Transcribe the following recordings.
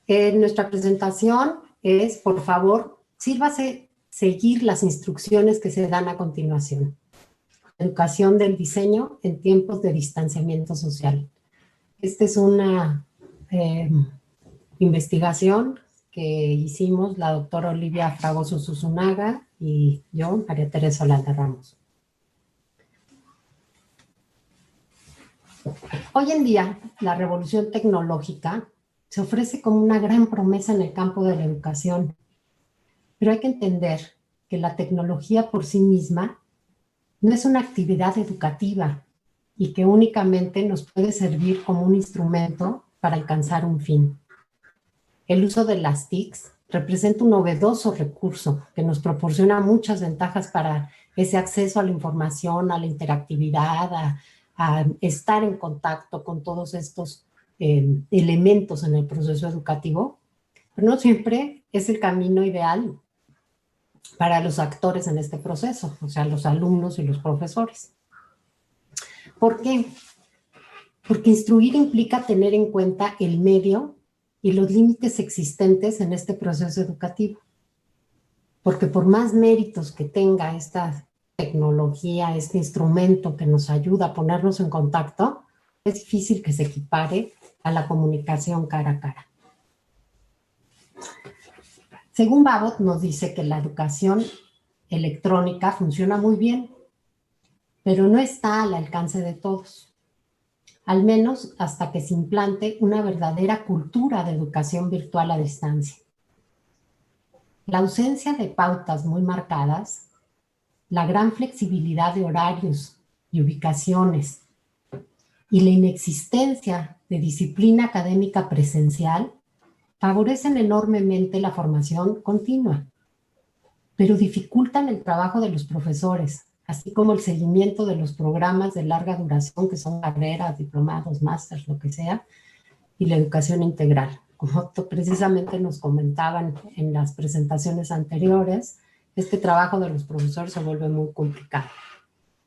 Nuestra presentación es, por favor, sírvase seguir las instrucciones que se dan a continuación. Educación del diseño en tiempos de distanciamiento social. Esta es una investigación que hicimos la doctora Olivia Fragoso Susunaga y yo, María Teresa Olanda Ramos. Hoy en día, la revolución tecnológica se ofrece como una gran promesa en el campo de la educación, pero hay que entender que la tecnología por sí misma no es una actividad educativa y que únicamente nos puede servir como un instrumento para alcanzar un fin. El uso de las TICs representa un novedoso recurso que nos proporciona muchas ventajas para ese acceso a la información, a la interactividad, a estar en contacto con todos estos elementos en el proceso educativo, pero no siempre es el camino ideal para los actores en este proceso, o sea, los alumnos y los profesores. ¿Por qué? Porque instruir implica tener en cuenta el medio y los límites existentes en este proceso educativo. Porque por más méritos que tenga esta tecnología, este instrumento que nos ayuda a ponernos en contacto, es difícil que se equipare a la comunicación cara a cara. Según Babot nos dice que la educación electrónica funciona muy bien, pero no está al alcance de todos, al menos hasta que se implante una verdadera cultura de educación virtual a distancia. La ausencia de pautas muy marcadas, la gran flexibilidad de horarios y ubicaciones y la inexistencia de disciplina académica presencial favorecen enormemente la formación continua, pero dificultan el trabajo de los profesores, así como el seguimiento de los programas de larga duración, que son carreras, diplomados, másters, lo que sea, y la educación integral. Como precisamente nos comentaban en las presentaciones anteriores, este trabajo de los profesores se vuelve muy complicado.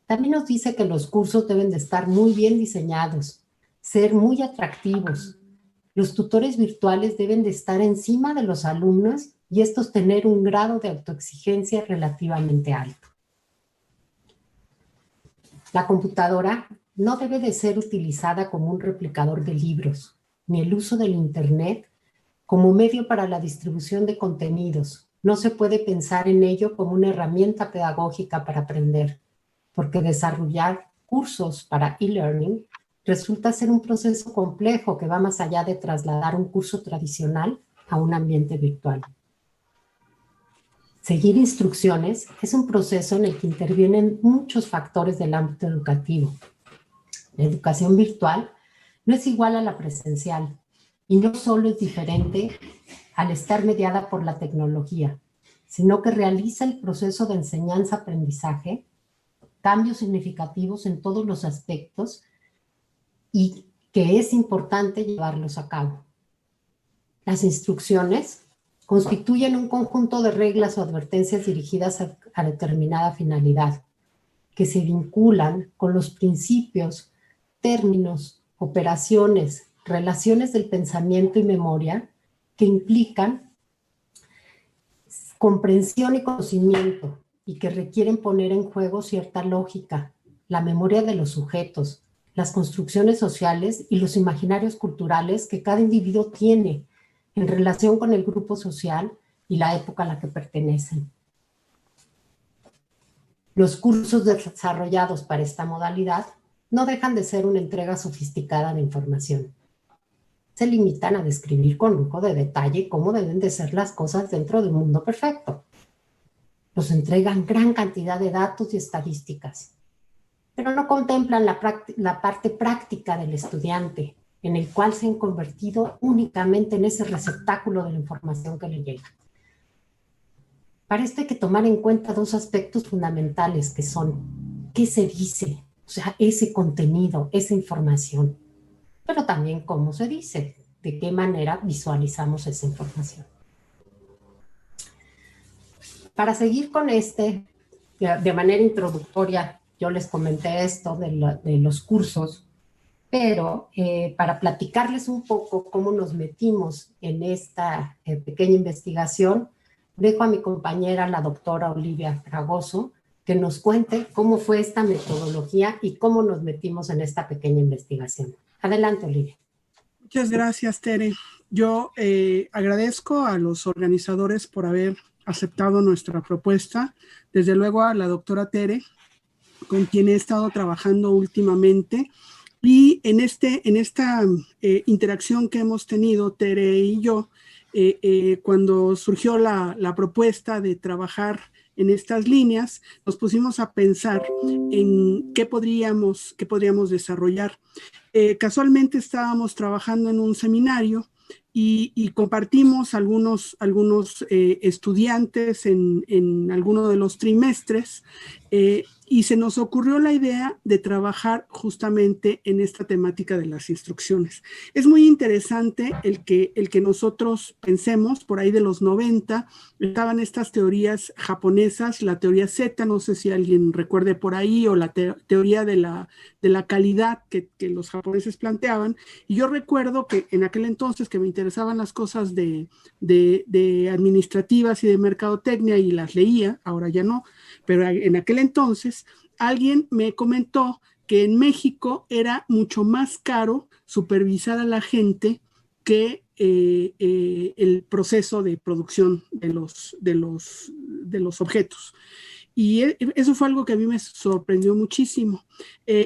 También nos dice que los cursos deben de estar muy bien diseñados, ser muy atractivos. Los tutores virtuales deben de estar encima de los alumnos y estos tener un grado de autoexigencia relativamente alto. La computadora no debe de ser utilizada como un replicador de libros, ni el uso del Internet como medio para la distribución de contenidos. No se puede pensar en ello como una herramienta pedagógica para aprender, porque desarrollar cursos para e-learning resulta ser un proceso complejo que va más allá de trasladar un curso tradicional a un ambiente virtual. Seguir instrucciones es un proceso en el que intervienen muchos factores del ámbito educativo. La educación virtual no es igual a la presencial y no solo es diferente al estar mediada por la tecnología, sino que realiza el proceso de enseñanza-aprendizaje, cambios significativos en todos los aspectos y que es importante llevarlos a cabo. Las instrucciones constituyen un conjunto de reglas o advertencias dirigidas a determinada finalidad, que se vinculan con los principios, términos, operaciones, relaciones del pensamiento y memoria que implican comprensión y conocimiento y que requieren poner en juego cierta lógica, la memoria de los sujetos, las construcciones sociales y los imaginarios culturales que cada individuo tiene en relación con el grupo social y la época a la que pertenecen. Los cursos desarrollados para esta modalidad no dejan de ser una entrega sofisticada de información. Se limitan a describir con lujo de detalle cómo deben de ser las cosas dentro de un mundo perfecto. Nos entregan gran cantidad de datos y estadísticas, pero no contemplan la parte práctica del estudiante, en el cual se han convertido únicamente en ese receptáculo de la información que le llega. Para esto hay que tomar en cuenta dos aspectos fundamentales que son qué se dice, o sea, ese contenido, esa información, pero también cómo se dice, de qué manera visualizamos esa información. Para seguir con de manera introductoria, yo les comenté esto de los cursos. Pero para platicarles un poco cómo nos metimos en esta pequeña investigación, dejo a mi compañera, la doctora Olivia Fragoso, que nos cuente cómo fue esta metodología y cómo nos metimos en esta pequeña investigación. Adelante, Olivia. Muchas gracias, Tere. Yo agradezco a los organizadores por haber aceptado nuestra propuesta. Desde luego a la doctora Tere, con quien he estado trabajando últimamente. Y en esta interacción que hemos tenido, Tere y yo, cuando surgió la propuesta de trabajar en estas líneas, nos pusimos a pensar en qué podríamos desarrollar. Casualmente estábamos trabajando en un seminario y compartimos algunos estudiantes en alguno de los trimestres y se nos ocurrió la idea de trabajar justamente en esta temática de las instrucciones. Es muy interesante el que nosotros pensemos, por ahí de los 90, estaban estas teorías japonesas, la teoría Z, no sé si alguien recuerde por ahí, o la teoría de la calidad que los japoneses planteaban. Y yo recuerdo que en aquel entonces que me interesaban las cosas de administrativas y de mercadotecnia y las leía, ahora ya no, pero en aquel entonces alguien me comentó que en México era mucho más caro supervisar a la gente que el proceso de producción de los objetos. Y eso fue algo que a mí me sorprendió muchísimo.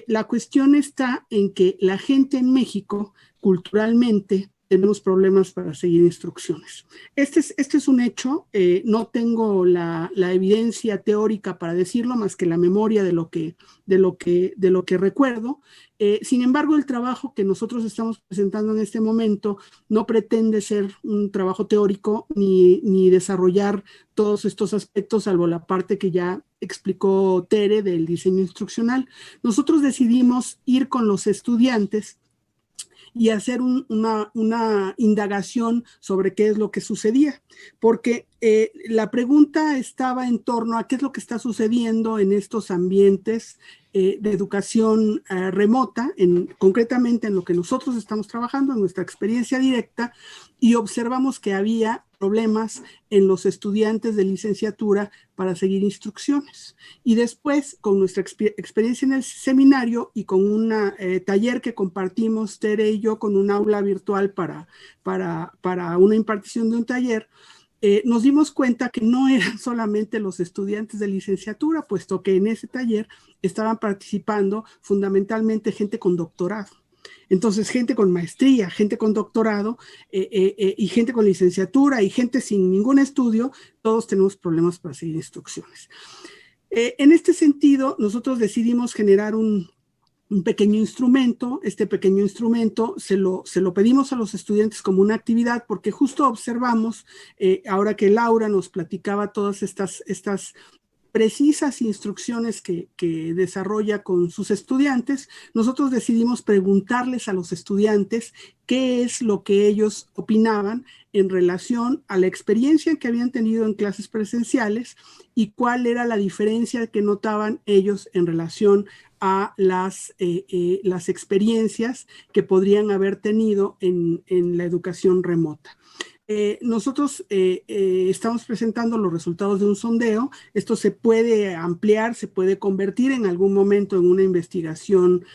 La cuestión está en que la gente en México, culturalmente, tenemos problemas para seguir instrucciones. Este es un hecho, no tengo la evidencia teórica para decirlo, más que la memoria de lo que recuerdo. Sin embargo, el trabajo que nosotros estamos presentando en este momento no pretende ser un trabajo teórico ni desarrollar todos estos aspectos, salvo la parte que ya explicó Tere del diseño instruccional. Nosotros decidimos ir con los estudiantes y hacer una indagación sobre qué es lo que sucedía, porque la pregunta estaba en torno a qué es lo que está sucediendo en estos ambientes de educación remota, concretamente en lo que nosotros estamos trabajando, en nuestra experiencia directa, y observamos que había problemas en los estudiantes de licenciatura para seguir instrucciones. Y después, con nuestra experiencia en el seminario y con un taller que compartimos Tere y yo con un aula virtual para una impartición de un taller, nos dimos cuenta que no eran solamente los estudiantes de licenciatura, puesto que en ese taller estaban participando fundamentalmente gente con doctorado. Entonces, gente con maestría, gente con doctorado y gente con licenciatura y gente sin ningún estudio, todos tenemos problemas para seguir instrucciones. En este sentido, nosotros decidimos generar un pequeño instrumento. Este pequeño instrumento se lo pedimos a los estudiantes como una actividad porque justo observamos, ahora que Laura nos platicaba todas estas precisas instrucciones que desarrolla con sus estudiantes, nosotros decidimos preguntarles a los estudiantes qué es lo que ellos opinaban en relación a la experiencia que habían tenido en clases presenciales y cuál era la diferencia que notaban ellos en relación a las experiencias que podrían haber tenido en la educación remota. Nosotros estamos presentando los resultados de un sondeo. Esto se puede ampliar, se puede convertir en algún momento en una investigación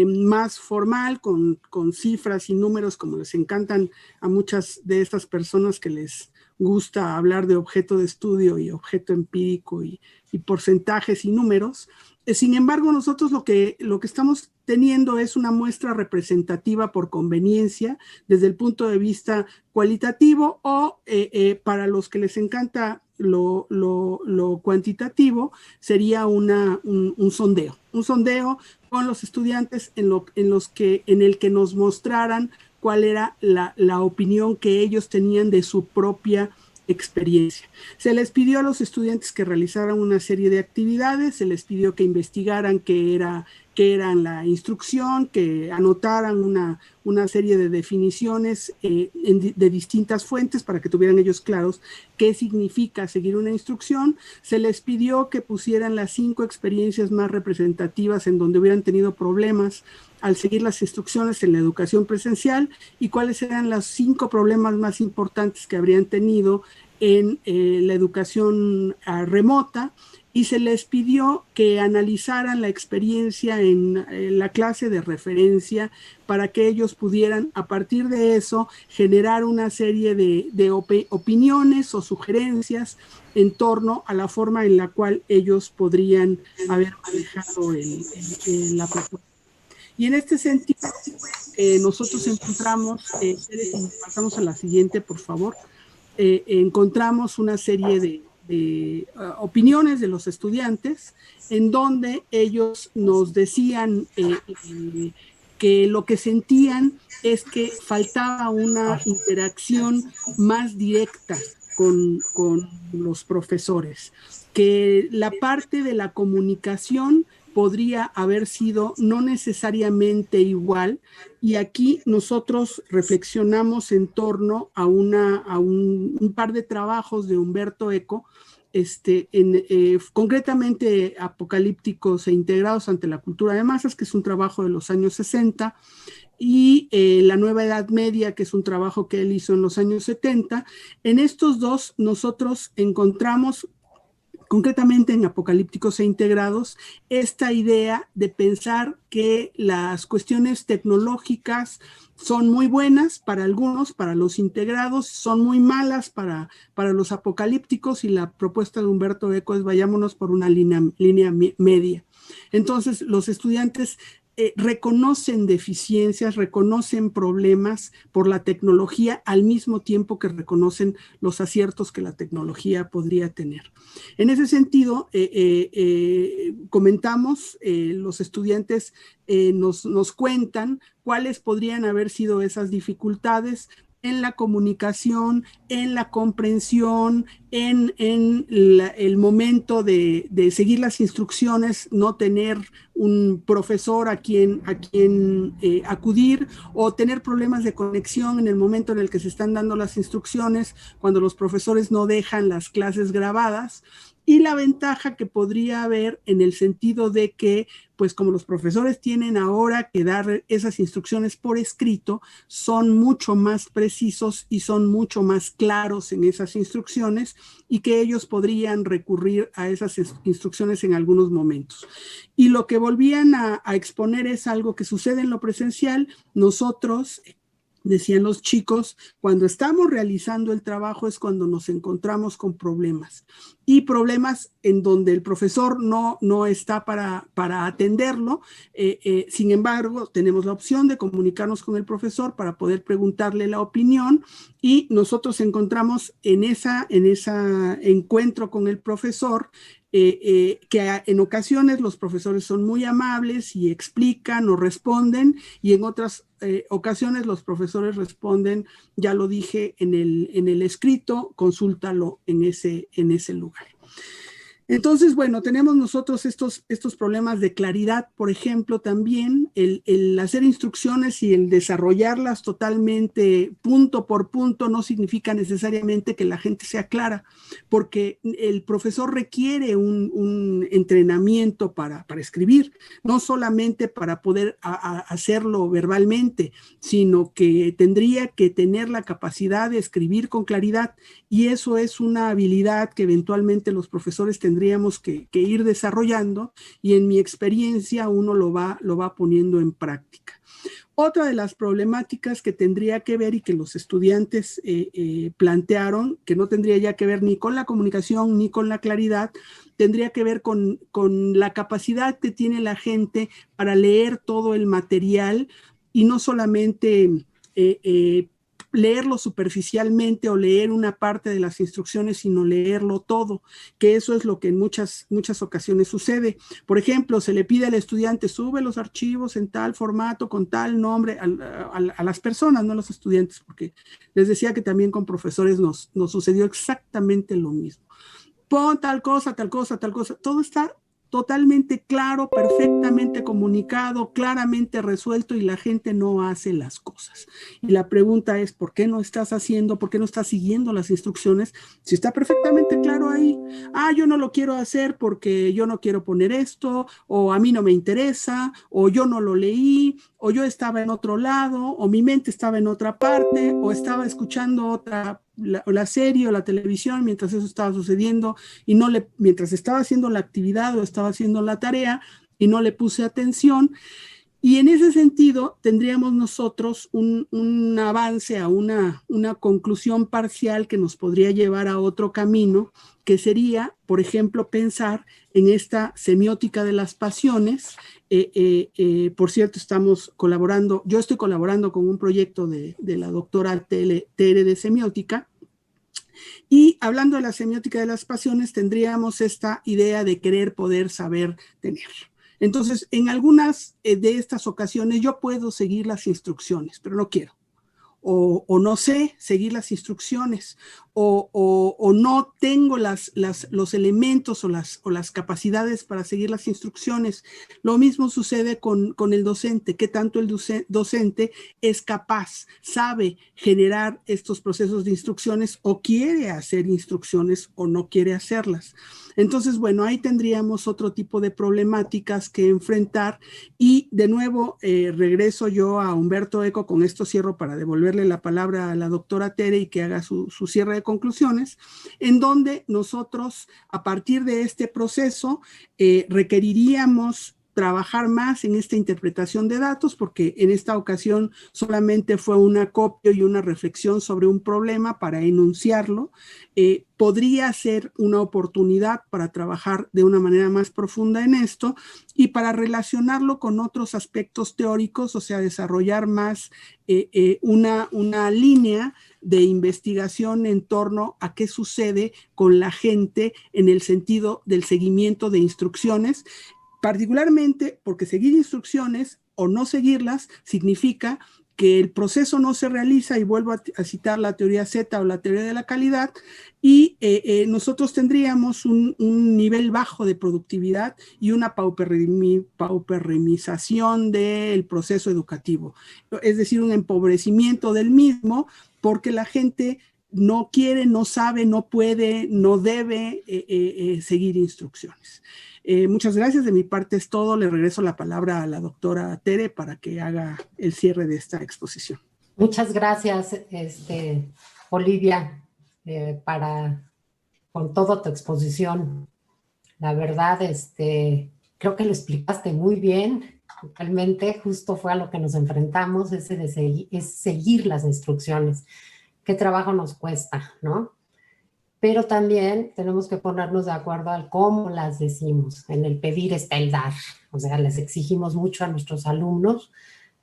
más formal, con cifras y números, como les encantan a muchas de estas personas que les gusta hablar de objeto de estudio y objeto empírico y porcentajes y números. Sin embargo, nosotros lo que estamos teniendo es una muestra representativa por conveniencia desde el punto de vista cualitativo o para los que les encanta lo cuantitativo, sería un sondeo. Un sondeo con los estudiantes en el que nos mostraran cuál era la opinión que ellos tenían de su propia experiencia. Se les pidió a los estudiantes que realizaran una serie de actividades, se les pidió que investigaran qué era la instrucción, que anotaran una serie de definiciones de distintas fuentes para que tuvieran ellos claros qué significa seguir una instrucción. Se les pidió que pusieran las 5 experiencias más representativas en donde hubieran tenido problemas al seguir las instrucciones en la educación presencial y cuáles eran los 5 problemas más importantes que habrían tenido en la educación remota, y se les pidió que analizaran la experiencia en la clase de referencia para que ellos pudieran, a partir de eso, generar una serie de opiniones o sugerencias en torno a la forma en la cual ellos podrían haber manejado la propuesta. Y en este sentido, nosotros encontramos, pasamos a la siguiente, por favor, encontramos una serie de opiniones de los estudiantes en donde ellos nos decían que lo que sentían es que faltaba una interacción más directa con los profesores, que la parte de la comunicación podría haber sido no necesariamente igual, y aquí nosotros reflexionamos en torno a un par de trabajos de Humberto Eco, concretamente Apocalípticos e integrados ante la cultura de masas, que es un trabajo de los años 60, y La Nueva Edad Media, que es un trabajo que él hizo en los años 70. En estos dos nosotros encontramos, concretamente en Apocalípticos e integrados, esta idea de pensar que las cuestiones tecnológicas son muy buenas para algunos, para los integrados, son muy malas para los apocalípticos, y la propuesta de Humberto Eco es vayámonos por una línea media. Entonces, los estudiantes reconocen deficiencias, reconocen problemas por la tecnología al mismo tiempo que reconocen los aciertos que la tecnología podría tener. En ese sentido, comentamos, los estudiantes nos cuentan cuáles podrían haber sido esas dificultades en la comunicación, en la comprensión, en el momento de seguir las instrucciones, no tener un profesor a quien acudir, o tener problemas de conexión en el momento en el que se están dando las instrucciones, cuando los profesores no dejan las clases grabadas, y la ventaja que podría haber en el sentido de que, pues como los profesores tienen ahora que dar esas instrucciones por escrito, son mucho más precisos y son mucho más claros en esas instrucciones, y que ellos podrían recurrir a esas instrucciones en algunos momentos. Y lo que volvían a exponer es algo que sucede en lo presencial. Nosotros, decían los chicos, cuando estamos realizando el trabajo es cuando nos encontramos con problemas, y problemas en donde el profesor no está para atenderlo. Sin embargo, tenemos la opción de comunicarnos con el profesor para poder preguntarle la opinión, y nosotros encontramos en ese encuentro con el profesor que en ocasiones los profesores son muy amables y explican o responden, y en otras ocasiones los profesores responden, ya lo dije en el escrito, consúltalo en ese lugar. Entonces, bueno, tenemos nosotros estos problemas de claridad, por ejemplo, también el hacer instrucciones y el desarrollarlas totalmente punto por punto no significa necesariamente que la gente sea clara, porque el profesor requiere un entrenamiento para escribir, no solamente para poder hacerlo verbalmente, sino que tendría que tener la capacidad de escribir con claridad, y eso es una habilidad que eventualmente los profesores tendríamos que ir desarrollando, y en mi experiencia uno lo va poniendo en práctica. Otra de las problemáticas que tendría que ver y que los estudiantes plantearon, que no tendría ya que ver ni con la comunicación ni con la claridad, tendría que ver con la capacidad que tiene la gente para leer todo el material, y no solamente leerlo superficialmente o leer una parte de las instrucciones, sino leerlo todo, que eso es lo que en muchas ocasiones sucede. Por ejemplo, se le pide al estudiante, sube los archivos en tal formato, con tal nombre, a las personas, no a los estudiantes, porque les decía que también con profesores nos sucedió exactamente lo mismo. Pon tal cosa, tal cosa, tal cosa, todo está totalmente claro, perfectamente comunicado, claramente resuelto, y la gente no hace las cosas. Y la pregunta es, ¿por qué no estás haciendo, por qué no estás siguiendo las instrucciones si está perfectamente claro ahí? Yo no lo quiero hacer porque yo no quiero poner esto, o a mí no me interesa, o yo no lo leí, o yo estaba en otro lado, o mi mente estaba en otra parte, o estaba escuchando la serie o la televisión mientras eso estaba sucediendo y mientras estaba haciendo la actividad o estaba haciendo la tarea y no le puse atención. Y en ese sentido tendríamos nosotros un avance a una conclusión parcial que nos podría llevar a otro camino, que sería, por ejemplo, pensar en esta semiótica de las pasiones. Por cierto, yo estoy colaborando con un proyecto de la doctora Tere de semiótica. Y hablando de la semiótica de las pasiones, tendríamos esta idea de querer, poder, saber, tener. Entonces, en algunas de estas ocasiones yo puedo seguir las instrucciones, pero no quiero. O no sé seguir las instrucciones, o no tengo los elementos o las capacidades para seguir las instrucciones. Lo mismo sucede con el docente, que tanto el docente es capaz, sabe generar estos procesos de instrucciones, o quiere hacer instrucciones o no quiere hacerlas. Entonces, bueno, ahí tendríamos otro tipo de problemáticas que enfrentar. Y de nuevo regreso yo a Humberto Eco, con esto cierro para devolverle la palabra a la doctora Tere y que haga su cierre de conclusiones, en donde nosotros, a partir de este proceso, requeriríamos trabajar más en esta interpretación de datos, porque en esta ocasión solamente fue un acopio y una reflexión sobre un problema para enunciarlo. Podría ser una oportunidad para trabajar de una manera más profunda en esto y para relacionarlo con otros aspectos teóricos, o sea, desarrollar más una línea de investigación en torno a qué sucede con la gente en el sentido del seguimiento de instrucciones, particularmente porque seguir instrucciones o no seguirlas significa que el proceso no se realiza, y vuelvo a citar la teoría Z o la teoría de la calidad, y nosotros tendríamos un nivel bajo de productividad y una pauperrimización del proceso educativo, es decir, un empobrecimiento del mismo, porque la gente no quiere, no sabe, no puede, no debe seguir instrucciones. Muchas gracias, de mi parte es todo. Le regreso la palabra a la doctora Tere para que haga el cierre de esta exposición. Muchas gracias, Olivia, por toda tu exposición. La verdad, creo que lo explicaste muy bien. Realmente justo fue a lo que nos enfrentamos, es seguir las instrucciones. Qué trabajo nos cuesta, ¿no? Pero también tenemos que ponernos de acuerdo al cómo las decimos. En el pedir está el dar. O sea, les exigimos mucho a nuestros alumnos,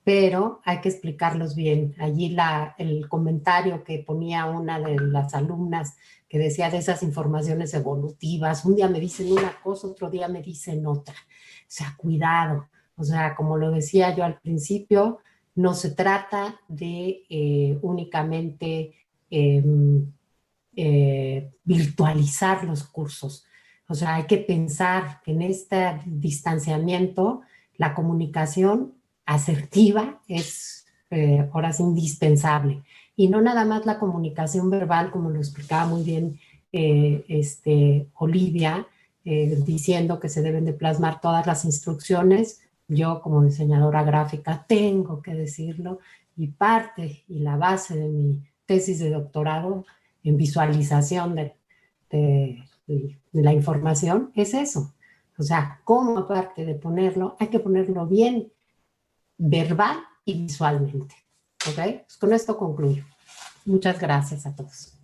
pero hay que explicarlos bien. Allí el comentario que ponía una de las alumnas que decía de esas informaciones evolutivas, un día me dicen una cosa, otro día me dicen otra. O sea, cuidado. O sea, como lo decía yo al principio, no se trata de únicamente virtualizar los cursos. O sea, hay que pensar que en este distanciamiento la comunicación asertiva es ahora sí indispensable. Y no nada más la comunicación verbal, como lo explicaba muy bien Olivia, diciendo que se deben de plasmar todas las instrucciones. Yo como diseñadora gráfica tengo que decirlo, y parte y la base de mi tesis de doctorado en visualización de la información es eso. O sea, cómo aparte de ponerlo, hay que ponerlo bien verbal y visualmente. ¿Ok? Pues con esto concluyo. Muchas gracias a todos.